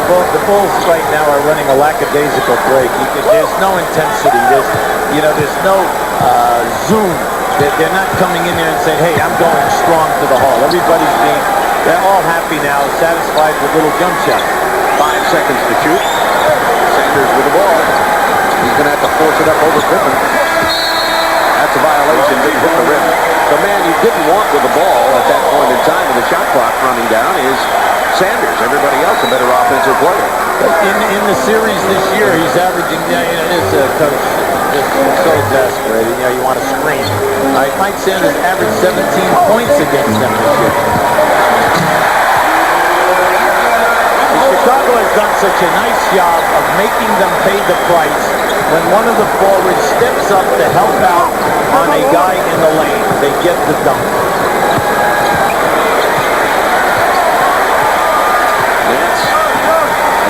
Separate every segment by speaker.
Speaker 1: the Bulls right now are running a lackadaisical break. There's no intensity. There's no zoom. They're not coming in there and saying, hey, I'm going strong to the hole. They're all happy now, satisfied with little jump shots.
Speaker 2: 5 seconds to shoot. Sanders with the ball. He's going to have to force it up over Pippen. That's a violation. Didn't hit the rim. The man you didn't want with the ball at that point in time with the shot clock running down is Sanders. Everybody else a better offensive player.
Speaker 1: In the series this year, he's averaging, coach, just so exasperated. You want to scream. All right, Mike Sanders averaged 17 points against them this year. Chicago has done such a nice job of making them pay the price when one of the forwards steps up to help out on a guy in the lane. They get the dunk.
Speaker 2: Nance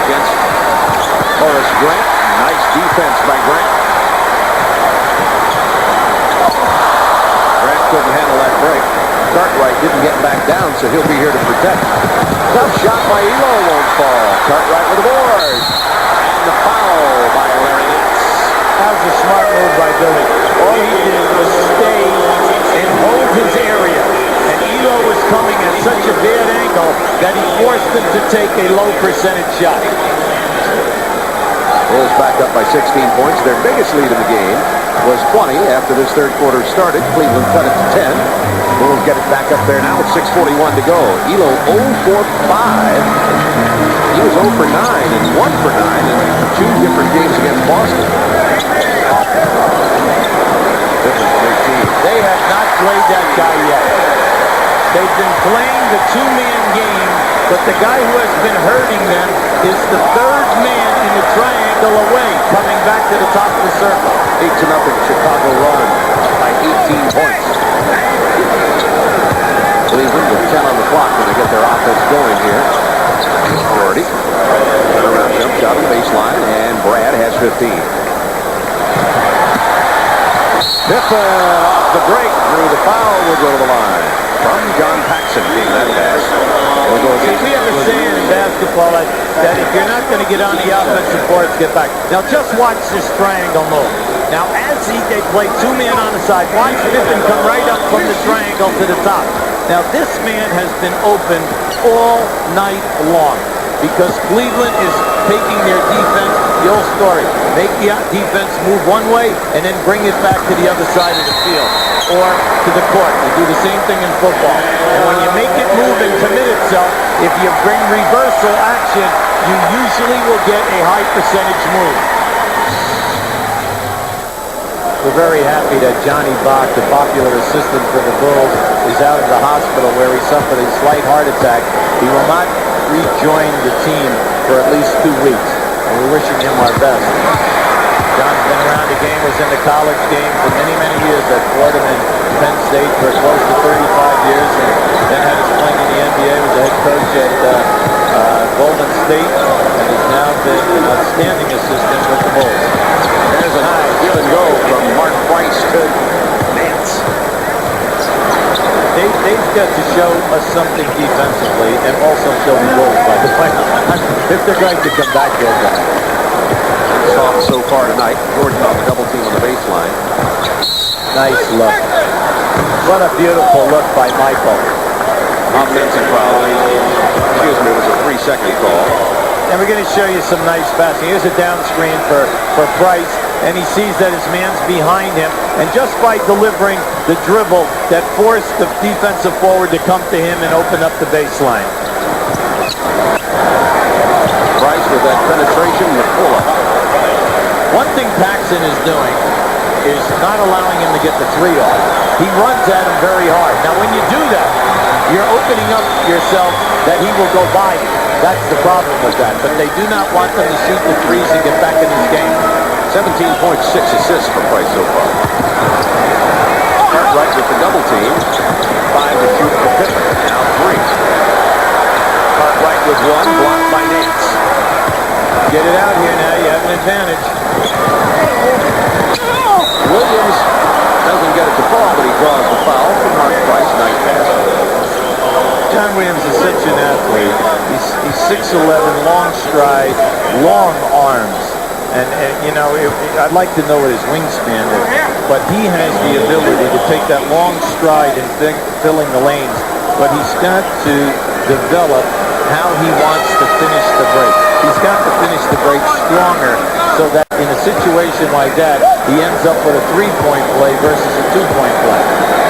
Speaker 2: against Horace Grant. Nice defense by Grant. Grant couldn't handle that break. Cartwright didn't get back down, so he'll be here to protect. Tough shot by Elo won't fall. Cartwright with the board. And the foul by Larry Nance.
Speaker 1: That was a smart move by Billy. All he did was stay and hold his area. And Elo was coming at such a bad angle that he forced him to take a low percentage shot.
Speaker 2: Bulls back up by 16 points. Their biggest lead in the game was 20 after this third quarter started. Cleveland cut it to 10. Bulls get it back up there now with 6:41 to go. Elo 0 for 5. He was 0 for 9 and 1 for 9 in 2 different games against Boston.
Speaker 1: They have not played that guy yet. They've been playing the two-man game, but the guy who has been hurting them is the third man in the triangle away, coming back to the top of the circle.
Speaker 2: 8-0 Chicago run by 18 points. Cleveland with 10 on the clock when they get their offense going here. Brody, turnaround jump shot on the baseline, and Brad has 15. Pippen off the break, through the foul, will go to the line. From John Paxson being that pass.
Speaker 1: We have a saying in basketball that if you're not going to get on the offensive boards, get back. Now just watch this triangle move. Now as they play two-man on the side, watch Pippen come right up from the triangle to the top. Now this man has been open all night long because Cleveland is taking their defense, the old story, make the defense move one way and then bring it back to the other side of the field or to the court. They do the same thing in football. And when you make it move and commit itself, if you bring reversal action, you usually will get a high percentage move. We're very happy that Johnny Bach, the popular assistant for the Bulls, is out of the hospital where he suffered a slight heart attack. He will not rejoin the team for at least 2 weeks, and we're wishing him our best. John's been around the game, was in the college game for many, many years at Fordham and Penn State for close to 35 years, and then had his playing in the NBA, was a head coach at Golden State, and has now been an outstanding assistant with the Bulls.
Speaker 2: There's a high give and go from Mark Price to Nance.
Speaker 1: They've got to show us something defensively and also show the Bulls, by the way. If they're going to come back, they'll go.
Speaker 2: Soft so far tonight. Jordan on the double team on the baseline.
Speaker 1: Nice look. What a beautiful look by Michael.
Speaker 2: Offensive foul. Excuse me, it was a 3-second call.
Speaker 1: And we're going to show you some nice passing. Here's a down screen for Price, and he sees that his man's behind him. And just by delivering the dribble that forced the defensive forward to come to him and open up the baseline.
Speaker 2: Price with that penetration and the pull-up.
Speaker 1: One thing Paxson is doing is not allowing him to get the three off. He runs at him very hard. Now when you do that, you're opening up yourself that he will go by you. That's the problem with that. But they do not want them to shoot the threes and get back in this game.
Speaker 2: 17.6 assists for Price so far. Cartwright with the double team. 5 to shoot for Pippen. Now 3. Cartwright with 1, blocked by Nance.
Speaker 1: Get it out here now. You have an advantage.
Speaker 2: Williams doesn't get it to fall, but he draws the foul from Mark Price. Nice pass.
Speaker 1: John Williams is such an athlete. He's 6'11", long, straight. stride, long arms. And you know, I'd like to know what his wingspan is, but he has the ability to take that long stride and filling the lanes. But he's got to develop how he wants to finish the break. He's got to finish the break stronger so that in a situation like that, he ends up with a 3-point play versus a 2-point play.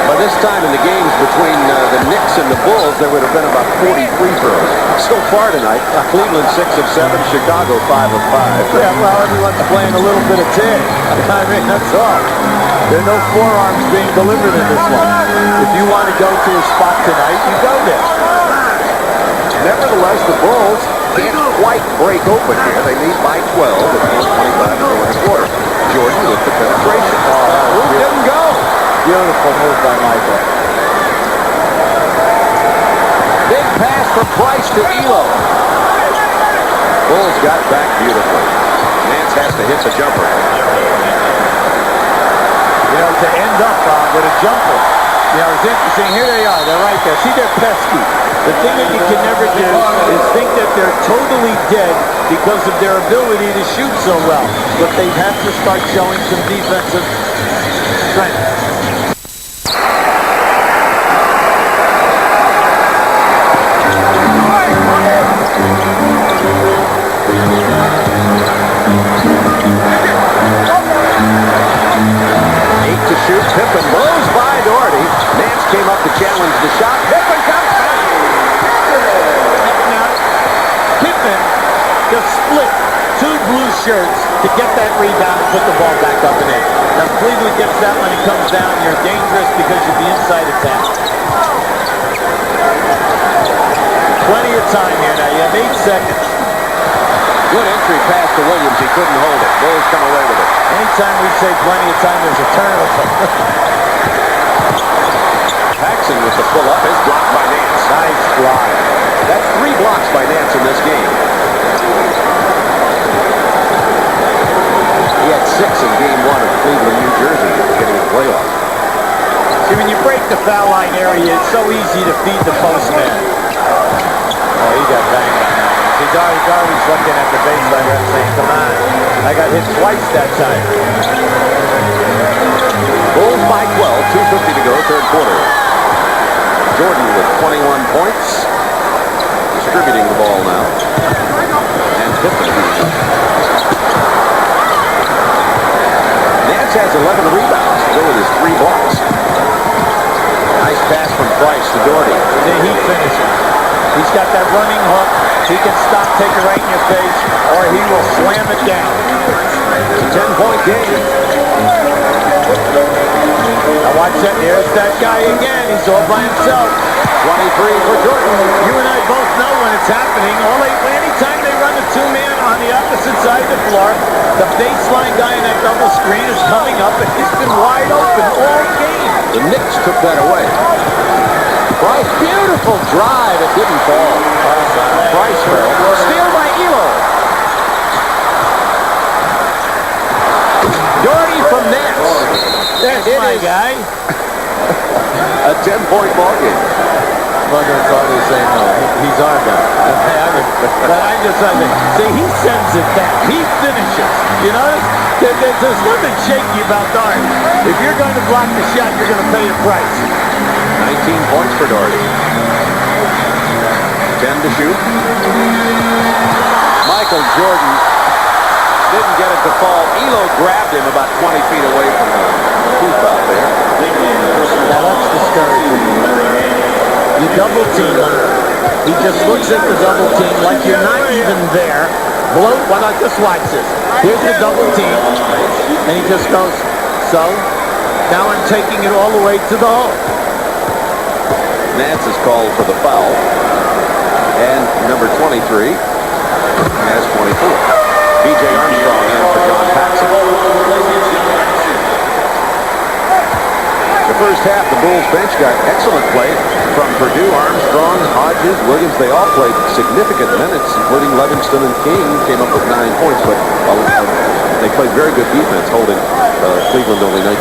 Speaker 2: By this time in the games between the Knicks and the Bulls, there would have been about 40 free throws. So far tonight, Cleveland 6 of 7, Chicago 5 of 5.
Speaker 1: Yeah, well, everyone's playing a little bit of tag. I mean, that's all. There are no forearms being delivered in this one. If you want to go to a spot tonight, you go there.
Speaker 2: Nevertheless, the Bulls can't quite break open here. They lead by 12 at 4:25 to go in the quarter. Jordan with the penetration.
Speaker 1: Who didn't go? Beautiful move by Michael.
Speaker 2: Big pass from Price to Elo. Bulls got back beautifully. Nance has to hit the jumper.
Speaker 1: You know, to end up with a jumper. You know, it's interesting. Here they are. They're right there. See, they're pesky. The thing that you can never do is think that they're totally dead because of their ability to shoot so well. But they have to start showing some defensive strength.
Speaker 2: Pippen blows by Doherty. Nance came up to challenge the shot. Pippen comes back.
Speaker 1: Now, Pippen just split two blue shirts to get that rebound and put the ball back up and in. Now, Cleveland gets that when it comes down. You're dangerous because you'll be inside of 10. Plenty of time here now. You have 8 seconds.
Speaker 2: Good entry pass to Williams. He couldn't hold it. Bulls come away with it.
Speaker 1: Anytime we say plenty of time, there's a turnover.
Speaker 2: Paxson with the pull-up is blocked by Nance.
Speaker 1: Nice block.
Speaker 2: That's 3 blocks by Nance in this game. He had 6 in Game 1 of Cleveland, New Jersey at the beginning of the playoffs.
Speaker 1: See, when you break the foul line area, it's so easy to feed the postman. Oh, he got banged on that. He's always looking at the baseline and saying, come on, I got hit twice that time.
Speaker 2: Bulls by 12, 2:50 to go, third quarter. Jordan with 21 points. Distributing the ball now. And Pippen. Nance has 11 rebounds to go with his 3 blocks. Nice pass from Price to Doherty.
Speaker 1: He finishes. He's got that running hook. He can stop, take it right in your face, or he will slam it down.
Speaker 2: It's a 10-point game.
Speaker 1: Now watch that. There's that guy again. He's all by himself.
Speaker 2: 23 for Jordan.
Speaker 1: You and I both know when it's happening. Anytime they run a 2-man on the opposite side of the floor, the baseline guy in that double screen is coming up, and he's been wide open all game.
Speaker 2: The Knicks took that away. Price, beautiful drive. It didn't fall. Price fell. Steal by Elo. Doherty from Nance.
Speaker 1: That's my guy.
Speaker 2: A 10-point ball game.
Speaker 1: Mother and father say no. He's our guy. But I just see, he sends it back. He finishes. You know, there's nothing shaky about Doherty. If you're going to block the shot, you're going to pay a price.
Speaker 2: 19 points for Doherty. 10 to shoot. Michael Jordan didn't get it to fall. Elo grabbed him about 20 feet away from the hoop out there.
Speaker 1: Now that's discouraging. You double team him. He just looks at the double team like you're not even there. Well, just watch this. Here's the double team. And he just goes, so? Now I'm taking it all the way to the hole.
Speaker 2: Nance is called for the foul. And number 23 has 24. B.J. Armstrong in for John Paxson. The first half, the Bulls bench got excellent play from Purdue, Armstrong, Hodges, Williams. They all played significant minutes, including Livingston and King came up with 9 points. But they played very good defense, holding Cleveland only 19